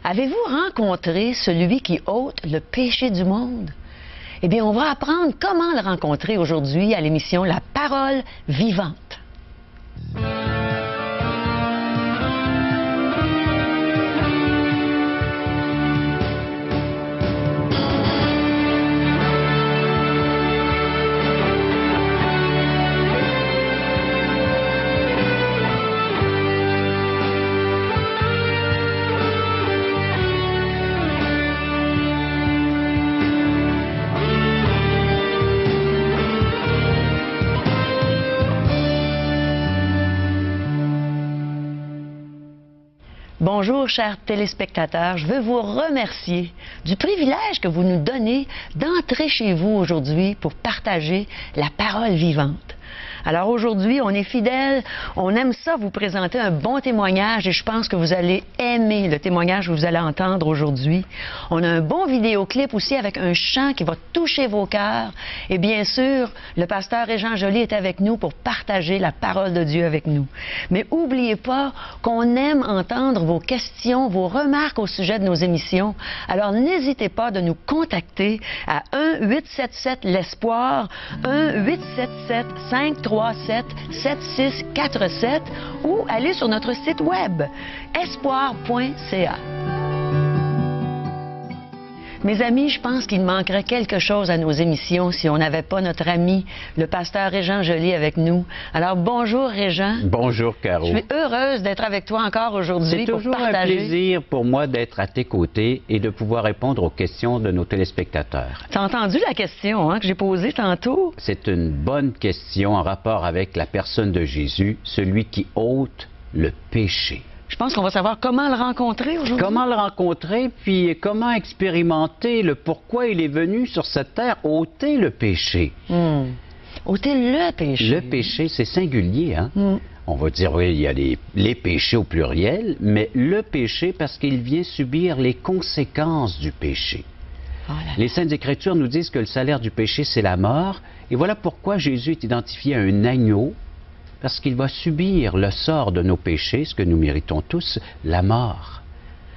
Avez-vous rencontré celui qui ôte le péché du monde? Eh bien, on va apprendre comment le rencontrer aujourd'hui à l'émission La Parole vivante. Bonjour, chers téléspectateurs. Je veux vous remercier du privilège que vous nous donnez d'entrer chez vous aujourd'hui pour partager la parole vivante. Alors aujourd'hui, on est fidèles, on aime ça vous présenter un bon témoignage et je pense que vous allez aimer le témoignage que vous allez entendre aujourd'hui. On a un bon vidéoclip aussi avec un chant qui va toucher vos cœurs et bien sûr, le pasteur Régent Joly est avec nous pour partager la parole de Dieu avec nous. Mais n'oubliez pas qu'on aime entendre vos questions, vos remarques au sujet de nos émissions. Alors n'hésitez pas de nous contacter à 1-877-l'Espoir, 1-877-537-7647 ou allez sur notre site web espoir.ca. Mes amis, je pense qu'il manquerait quelque chose à nos émissions si on n'avait pas notre ami, le pasteur Régent Joly avec nous. Alors, bonjour Régent. Bonjour Caro. Je suis heureuse d'être avec toi encore aujourd'hui pour partager. C'est toujours un plaisir pour moi d'être à tes côtés et de pouvoir répondre aux questions de nos téléspectateurs. Tu as entendu la question que j'ai posée tantôt? C'est une bonne question en rapport avec la personne de Jésus, celui qui ôte le péché. Je pense qu'on va savoir comment le rencontrer aujourd'hui. Comment le rencontrer, puis comment expérimenter le pourquoi il est venu sur cette terre ôter le péché. Ôter le péché. Le péché, c'est singulier, hein? On va dire, oui, il y a les péchés au pluriel, mais le péché parce qu'il vient subir les conséquences du péché. Oh là là. Les Saintes Écritures nous disent que le salaire du péché, c'est la mort. Et voilà pourquoi Jésus est identifié à un agneau, parce qu'il va subir le sort de nos péchés, ce que nous méritons tous, la mort.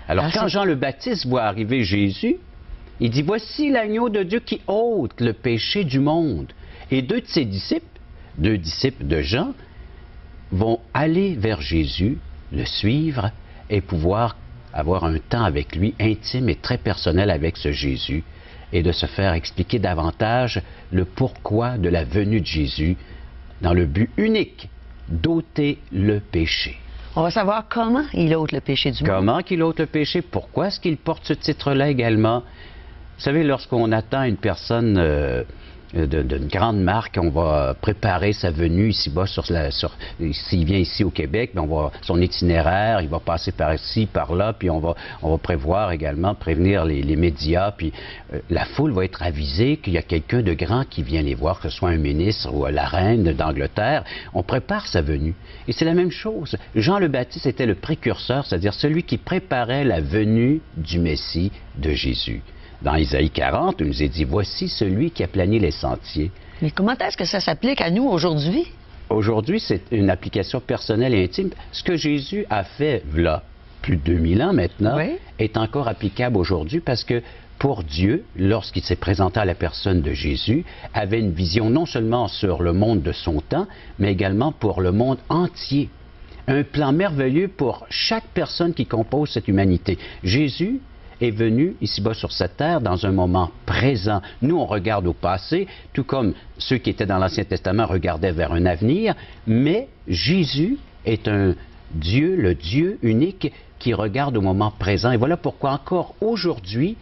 Alors quand Jean le Baptiste voit arriver Jésus, il dit, voici l'agneau de Dieu qui ôte le péché du monde. Et deux de ses disciples, deux disciples de Jean, vont aller vers Jésus, le suivre et pouvoir avoir un temps avec lui, intime et très personnel avec ce Jésus, et de se faire expliquer davantage le pourquoi de la venue de Jésus, dans le but unique d'ôter le péché. On va savoir comment il ôte le péché du monde. Comment qu'il ôte le péché, pourquoi est-ce qu'il porte ce titre-là également. Vous savez, lorsqu'on attend une personne d'une grande marque, on va préparer sa venue ici-bas, s'il vient ici au Québec, on va son itinéraire, il va passer par ici, par là, puis on va prévoir également, prévenir les médias, puis la foule va être avisée qu'il y a quelqu'un de grand qui vient les voir, que ce soit un ministre ou la reine d'Angleterre. On prépare sa venue. Et c'est la même chose. Jean le Baptiste était le précurseur, c'est-à-dire celui qui préparait la venue du Messie de Jésus. Dans Isaïe 40, il nous est dit, voici celui qui a plané les sentiers. Mais comment est-ce que ça s'applique à nous aujourd'hui? Aujourd'hui, c'est une application personnelle et intime. Ce que Jésus a fait, là, plus de 2000 ans maintenant, est encore applicable aujourd'hui parce que pour Dieu, lorsqu'il s'est présenté à la personne de Jésus, avait une vision non seulement sur le monde de son temps, mais également pour le monde entier. Un plan merveilleux pour chaque personne qui compose cette humanité. Jésus est venu ici-bas sur cette terre dans un moment présent. Nous, on regarde au passé, tout comme ceux qui étaient dans l'Ancien Testament regardaient vers un avenir, mais Jésus est un Dieu, le Dieu unique qui regarde au moment présent. Et voilà pourquoi encore aujourd'hui,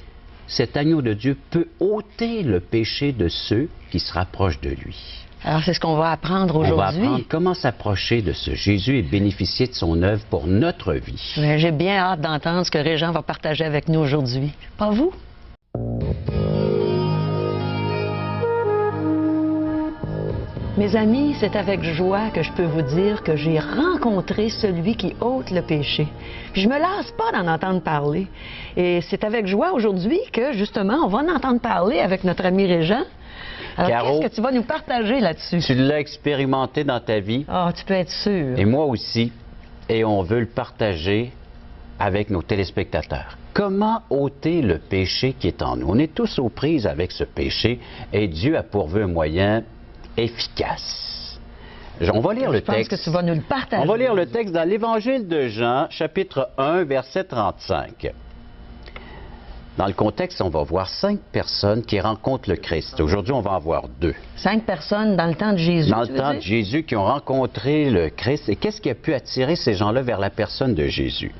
cet agneau de Dieu peut ôter le péché de ceux qui se rapprochent de lui. Alors, c'est ce qu'on va apprendre aujourd'hui. On va apprendre comment s'approcher de ce Jésus et bénéficier de son œuvre pour notre vie. J'ai bien hâte d'entendre ce que Régent va partager avec nous aujourd'hui. Pas vous? Mes amis, c'est avec joie que je peux vous dire que j'ai rencontré celui qui ôte le péché. Puis je me lasse pas d'en entendre parler. Et c'est avec joie aujourd'hui que, justement, on va en entendre parler avec notre ami Régent. Alors, qu'est-ce que tu vas nous partager là-dessus? Tu l'as expérimenté dans ta vie. Ah, tu peux être sûr. Et moi aussi. Et on veut le partager avec nos téléspectateurs. Comment ôter le péché qui est en nous? On est tous aux prises avec ce péché et Dieu a pourvu un moyen efficace. On va lire le texte. Je pense que tu vas nous le partager. On va lire le texte dans l'Évangile de Jean, chapitre 1, verset 35. Dans le contexte, on va voir 5 personnes qui rencontrent le Christ. Aujourd'hui, on va en voir 2. 5 personnes dans le temps de Jésus. Dans le temps de Jésus qui ont rencontré le Christ. Et qu'est-ce qui a pu attirer ces gens-là vers la personne de Jésus?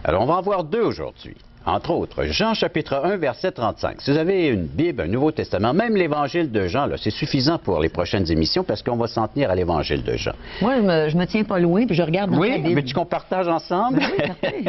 Alors, on va en voir 2 aujourd'hui. Entre autres, Jean chapitre 1, verset 35. Si vous avez une Bible, un Nouveau Testament, même l'Évangile de Jean, c'est suffisant pour les prochaines émissions parce qu'on va s'en tenir à l'Évangile de Jean. Moi, je me tiens pas loin puis je regarde dans la Bible. Oui, mais qu'on partage ensemble? Oui,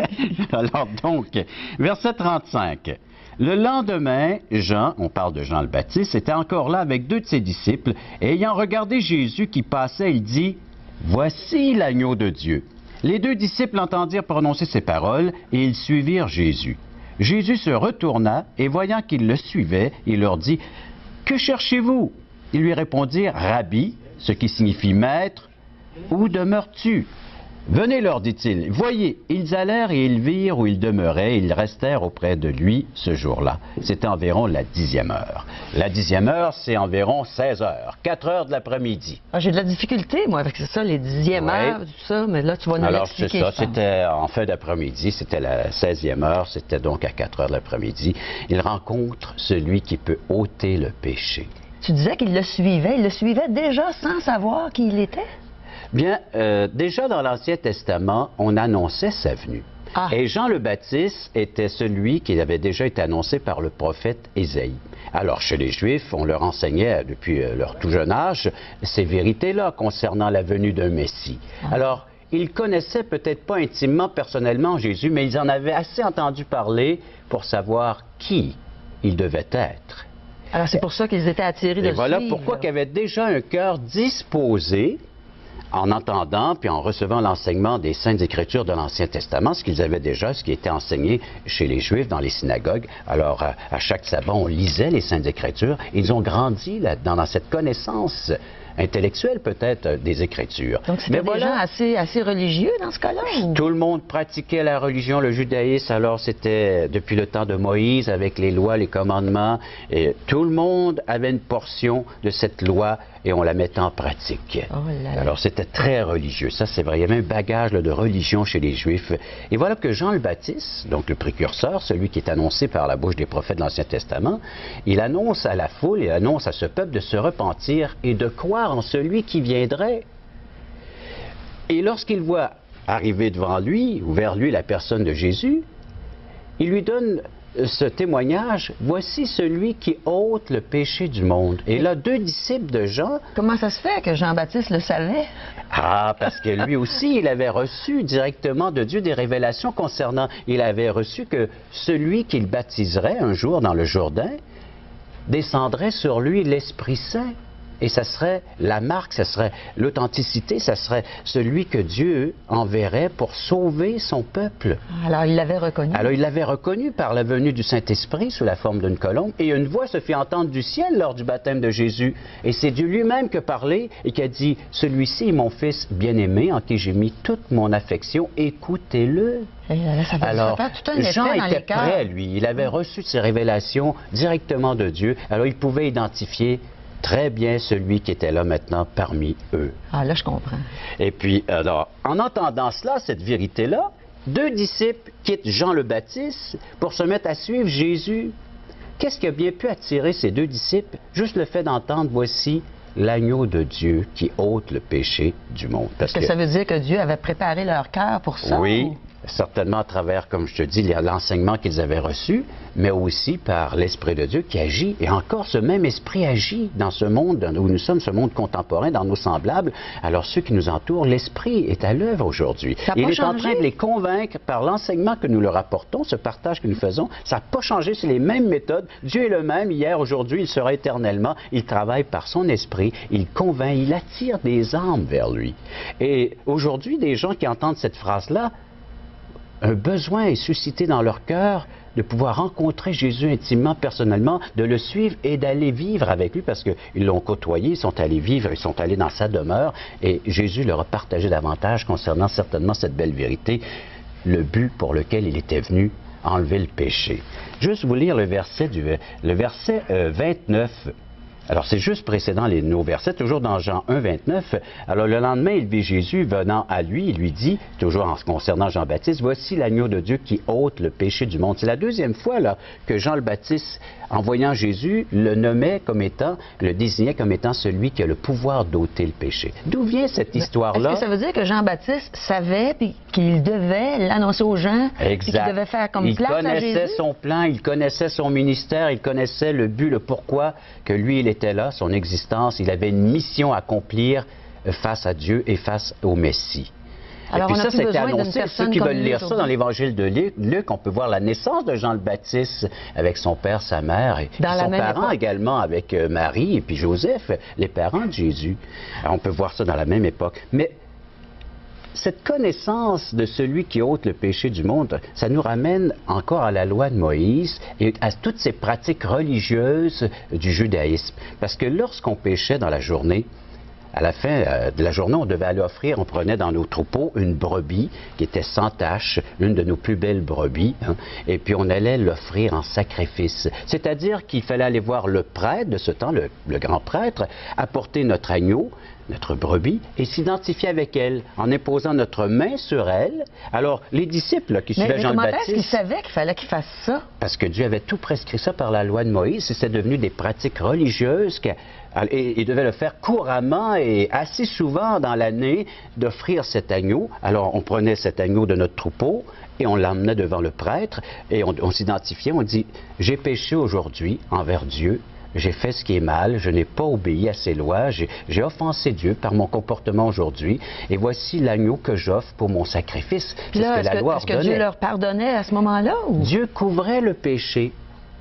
alors donc, verset 35. Le lendemain, Jean, on parle de Jean le Baptiste, était encore là avec 2 de ses disciples, et ayant regardé Jésus qui passait, il dit, « Voici l'agneau de Dieu. » Les 2 disciples entendirent prononcer ces paroles, et ils suivirent Jésus. Jésus se retourna, et voyant qu'ils le suivaient, il leur dit, « Que cherchez-vous? » Ils lui répondirent, « Rabbi, ce qui signifie maître, où demeures-tu? » Venez, leur dit-il. Voyez, ils allèrent et ils virent où il demeurait, et ils restèrent auprès de lui ce jour-là. C'était environ la 10e heure. La 10e heure, c'est environ 16 heures, 4 heures de l'après-midi. Ah, j'ai de la difficulté, moi, avec ça, les 10e heures, tout ça, mais là, tu vas nous l'expliquer. Alors, c'est ça, c'était en fin d'après-midi, c'était la 16e heure, c'était donc à 4 heures de l'après-midi. Il rencontre celui qui peut ôter le péché. Tu disais qu'il le suivait déjà sans savoir qui il était? Bien, déjà dans l'Ancien Testament, on annonçait sa venue. Ah. Et Jean le Baptiste était celui qui avait déjà été annoncé par le prophète Ésaïe. Alors, chez les Juifs, on leur enseignait depuis leur tout jeune âge ces vérités-là concernant la venue d'un Messie. Ah. Alors, ils connaissaient peut-être pas intimement, personnellement Jésus, mais ils en avaient assez entendu parler pour savoir qui il devait être. Alors, c'est pour ça qu'ils étaient attirés de le voilà suivre. Pourquoi qu'ils avaient déjà un cœur disposé en entendant puis en recevant l'enseignement des Saintes Écritures de l'Ancien Testament, ce qu'ils avaient déjà, ce qui était enseigné chez les Juifs dans les synagogues. Alors, à chaque sabbat, on lisait les Saintes Écritures. Ils ont grandi là-dedans, dans cette connaissance intellectuelle peut-être des Écritures. Donc, c'était des gens assez religieux dans ce cas-là? Ou... Tout le monde pratiquait la religion, le judaïsme. Alors, c'était depuis le temps de Moïse, avec les lois, les commandements. Et tout le monde avait une portion de cette loi et on la mettait en pratique. Oh là là. Alors, c'était très religieux. Ça, c'est vrai. Il y avait un bagage de religion chez les Juifs. Et voilà que Jean le Baptiste, donc le précurseur, celui qui est annoncé par la bouche des prophètes de l'Ancien Testament, il annonce à la foule, il annonce à ce peuple de se repentir et de croire en celui qui viendrait. Et lorsqu'il voit arriver devant lui, ou vers lui, la personne de Jésus, il lui donne ce témoignage, voici celui qui ôte le péché du monde. Et là, 2 disciples de Jean... Comment ça se fait que Jean-Baptiste le savait? Ah, parce que lui aussi, il avait reçu directement de Dieu des révélations concernant... Il avait reçu que celui qu'il baptiserait un jour dans le Jourdain descendrait sur lui l'Esprit Saint. Et ça serait la marque, ça serait l'authenticité, ça serait celui que Dieu enverrait pour sauver son peuple. Alors, il l'avait reconnu. Alors, il l'avait reconnu par la venue du Saint-Esprit sous la forme d'une colombe. Et une voix se fit entendre du ciel lors du baptême de Jésus. Et c'est Dieu lui-même qui a parlé et qui a dit, « Celui-ci est mon Fils bien-aimé, en qui j'ai mis toute mon affection, écoutez-le. » Alors, Jean était prêt, lui. Il avait reçu ces révélations directement de Dieu. Alors, il pouvait identifier très bien celui qui était là maintenant parmi eux. Ah, là, je comprends. Et puis, alors, en entendant cela, cette vérité-là, 2 disciples quittent Jean le Baptiste pour se mettre à suivre Jésus. Qu'est-ce qui a bien pu attirer ces 2 disciples? Juste le fait d'entendre, voici l'agneau de Dieu qui ôte le péché du monde. Parce que ça veut dire que Dieu avait préparé leur cœur pour ça? Oui. Certainement à travers, comme je te dis, l'enseignement qu'ils avaient reçu, mais aussi par l'Esprit de Dieu qui agit. Et encore, ce même Esprit agit dans ce monde où nous sommes, ce monde contemporain, dans nos semblables. Alors, ceux qui nous entourent, l'Esprit est à l'œuvre aujourd'hui. Il est en train de les convaincre par l'enseignement que nous leur apportons, ce partage que nous faisons. Ça n'a pas changé, c'est les mêmes méthodes. Dieu est le même, hier, aujourd'hui, il sera éternellement. Il travaille par son Esprit, il convainc, il attire des âmes vers lui. Et aujourd'hui, des gens qui entendent cette phrase-là, un besoin est suscité dans leur cœur de pouvoir rencontrer Jésus intimement, personnellement, de le suivre et d'aller vivre avec lui parce qu'ils l'ont côtoyé, ils sont allés vivre, ils sont allés dans sa demeure et Jésus leur a partagé davantage concernant certainement cette belle vérité, le but pour lequel il était venu enlever le péché. Juste vous lire le verset 29. Alors, c'est juste précédant nos versets, toujours dans Jean 1, 29. Alors, le lendemain, il vit Jésus venant à lui, il lui dit, toujours en ce concernant Jean-Baptiste, « Voici l'agneau de Dieu qui ôte le péché du monde. » C'est la deuxième fois là, que Jean le Baptiste, en voyant Jésus, le nommait comme étant, le désignait comme étant celui qui a le pouvoir d'ôter le péché. D'où vient cette histoire-là? Est-ce que ça veut dire que Jean-Baptiste savait qu'il devait l'annoncer aux gens? Exact. Qu'il devait faire comme place à Jésus? Il connaissait son plan, il connaissait son ministère, il connaissait le but, le pourquoi que lui, il était là, son existence. Il avait une mission à accomplir face à Dieu et face au Messie. Alors, et puis on a ça, plus c'était besoin annoncé. Ceux qui veulent lire ça dans l'Évangile de Luc, on peut voir la naissance de Jean le Baptiste avec son père, sa mère, et son parent également avec Marie et puis Joseph, les parents de Jésus. Alors, on peut voir ça dans la même époque. Mais cette connaissance de celui qui ôte le péché du monde, ça nous ramène encore à la loi de Moïse et à toutes ces pratiques religieuses du judaïsme. Parce que lorsqu'on péchait dans la journée, à la fin de la journée, on devait aller offrir, on prenait dans nos troupeaux une brebis qui était sans tache, l'une de nos plus belles brebis, hein, et puis on allait l'offrir en sacrifice. C'est-à-dire qu'il fallait aller voir le prêtre de ce temps, le grand prêtre, apporter notre agneau, notre brebis, et s'identifier avec elle, en imposant notre main sur elle. Alors, les disciples qui suivaient Jean le Baptiste... Mais comment est-ce qu'ils savaient qu'il fallait qu'ils fassent ça? Parce que Dieu avait tout prescrit ça par la loi de Moïse, et c'est devenu des pratiques religieuses et il devait le faire couramment et assez souvent dans l'année d'offrir cet agneau. Alors, on prenait cet agneau de notre troupeau et on l'emmenait devant le prêtre et on s'identifiait, on dit « J'ai péché aujourd'hui envers Dieu. J'ai fait ce qui est mal, je n'ai pas obéi à ses lois, j'ai offensé Dieu par mon comportement aujourd'hui, et voici l'agneau que j'offre pour mon sacrifice. » C'est ce que la loi ordonnait. Est-ce que Dieu leur pardonnait à ce moment-là? Ou... Dieu couvrait le péché.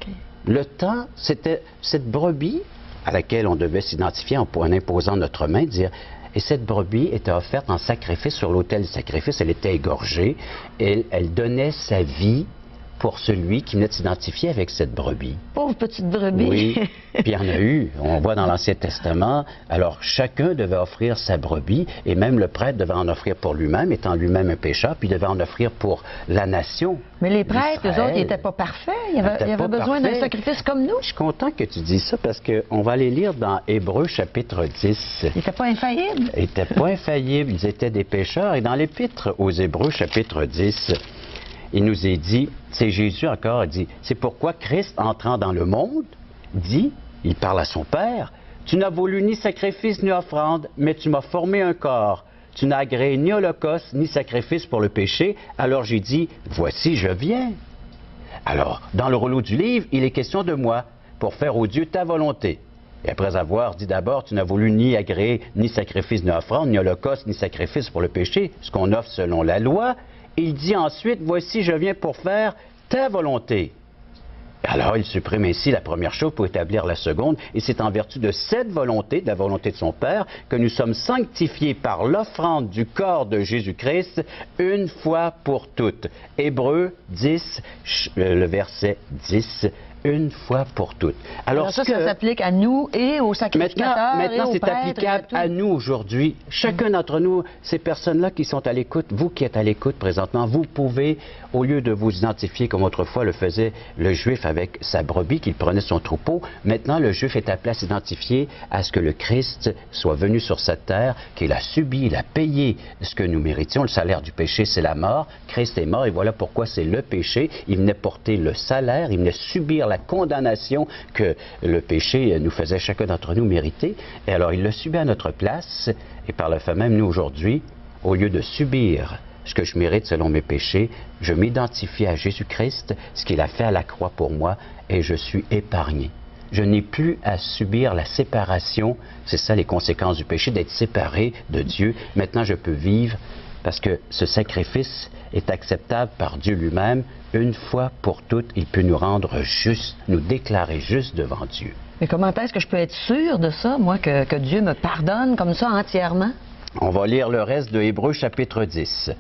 Okay. Le temps, c'était cette brebis à laquelle on devait s'identifier en imposant notre main, dire... Et cette brebis était offerte en sacrifice sur l'autel du sacrifice, elle était égorgée, et elle donnait sa vie pour celui qui venait de s'identifier avec cette brebis. Pauvre petite brebis! Oui, puis il y en a eu, on voit dans l'Ancien Testament, alors chacun devait offrir sa brebis, et même le prêtre devait en offrir pour lui-même, étant lui-même un pécheur, puis il devait en offrir pour la nation. Mais les prêtres, eux autres, ils n'étaient pas parfaits, ils avaient besoin d'un sacrifice comme nous. Je suis content que tu dises ça, parce qu'on va aller lire dans Hébreux chapitre 10. Ils n'étaient pas infaillibles? Ils n'étaient pas infaillibles, ils étaient des pécheurs, et dans l'Épître aux Hébreux chapitre 10, il nous est dit, c'est Jésus encore, il dit, c'est pourquoi Christ, entrant dans le monde, dit, il parle à son Père, tu n'as voulu ni sacrifice ni offrande, mais tu m'as formé un corps. Tu n'as agréé ni holocauste ni sacrifice pour le péché. Alors j'ai dit, voici, je viens. Alors, dans le rouleau du livre, il est question de moi, pour faire au Dieu ta volonté. Et après avoir dit d'abord, tu n'as voulu ni agréer ni sacrifice ni offrande, ni holocauste ni sacrifice pour le péché, ce qu'on offre selon la loi, il dit ensuite, voici, je viens pour faire ta volonté. Alors, il supprime ainsi la première chose pour établir la seconde, et c'est en vertu de cette volonté, de la volonté de son Père, que nous sommes sanctifiés par l'offrande du corps de Jésus-Christ une fois pour toutes. Hébreux 10, le verset 10, une fois pour toutes. Alors ça s'applique à nous et aux sacrificateurs. Maintenant, c'est applicable à nous aujourd'hui. Chacun d'entre nous, ces personnes-là qui sont à l'écoute, vous qui êtes à l'écoute présentement, vous pouvez, au lieu de vous identifier comme autrefois le faisait le Juif avec sa brebis, qu'il prenait son troupeau, maintenant le Juif est appelé à s'identifier à ce que le Christ soit venu sur cette terre, qu'il a subi, il a payé ce que nous méritions. Le salaire du péché, c'est la mort. Christ est mort et voilà pourquoi c'est le péché. Il venait porter le salaire, il venait subir la condamnation que le péché nous faisait chacun d'entre nous mériter. Et alors, il l'a subi à notre place, et par le fait même, nous, aujourd'hui, au lieu de subir ce que je mérite selon mes péchés, je m'identifie à Jésus-Christ, ce qu'il a fait à la croix pour moi, et je suis épargné. Je n'ai plus à subir la séparation, c'est ça les conséquences du péché, d'être séparé de Dieu. Maintenant, je peux vivre parce que ce sacrifice est acceptable par Dieu lui-même. Une fois pour toutes, il peut nous rendre justes, nous déclarer justes devant Dieu. Mais comment est-ce que je peux être sûr de ça, moi, que Dieu me pardonne comme ça entièrement? On va lire le reste de Hébreux chapitre 10,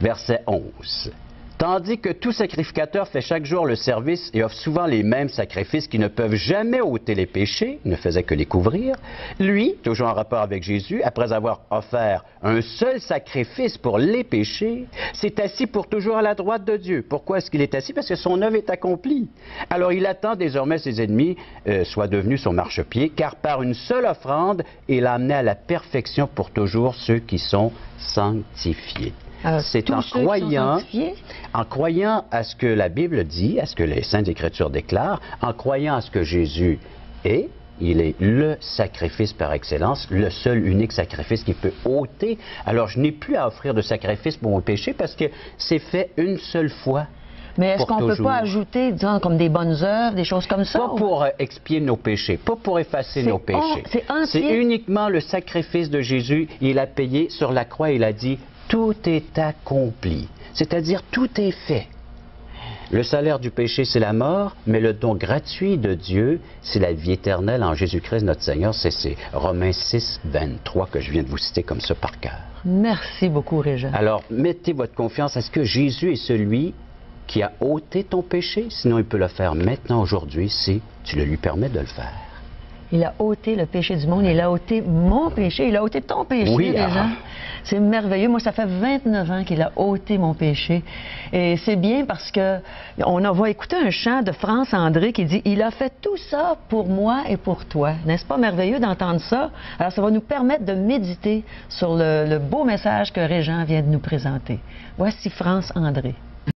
verset 11. Tandis que tout sacrificateur fait chaque jour le service et offre souvent les mêmes sacrifices qui ne peuvent jamais ôter les péchés, ne faisait que les couvrir, lui, toujours en rapport avec Jésus, après avoir offert un seul sacrifice pour les péchés, s'est assis pour toujours à la droite de Dieu. Pourquoi est-ce qu'il est assis? Parce que son œuvre est accomplie. Alors il attend désormais ses ennemis soient devenus son marchepied, car par une seule offrande, il a amené à la perfection pour toujours ceux qui sont sanctifiés. C'est en croyant à ce que la Bible dit, à ce que les Saintes Écritures déclarent, en croyant à ce que Jésus est, il est le sacrifice par excellence, le seul unique sacrifice qui peut ôter. Alors je n'ai plus à offrir de sacrifice pour mon péché parce que c'est fait une seule fois. Mais est-ce qu'on ne peut pas ajouter, disons, comme des bonnes œuvres, des choses comme ça? Pas pour expier nos péchés, pas pour effacer nos péchés. C'est uniquement le sacrifice de Jésus. Il a payé sur la croix, il a dit « tout est accompli ». C'est-à-dire tout est fait. Le salaire du péché, c'est la mort, mais le don gratuit de Dieu, c'est la vie éternelle en Jésus-Christ notre Seigneur. C'est Romains 6, 23 que je viens de vous citer comme ça par cœur. Merci beaucoup, Régent. Alors, mettez votre confiance. Est-ce que Jésus est celui qui a ôté ton péché? Sinon, il peut le faire maintenant, aujourd'hui, si tu le lui permets de le faire. Il a ôté le péché du monde, il a ôté mon péché, il a ôté ton péché, oui, Régent. C'est merveilleux. Moi, ça fait 29 ans qu'il a ôté mon péché. Et c'est bien parce que on va écouter un chant de France André qui dit « Il a fait tout ça pour moi et pour toi ». N'est-ce pas merveilleux d'entendre ça? Alors, ça va nous permettre de méditer sur le beau message que Régent vient de nous présenter. Voici France André.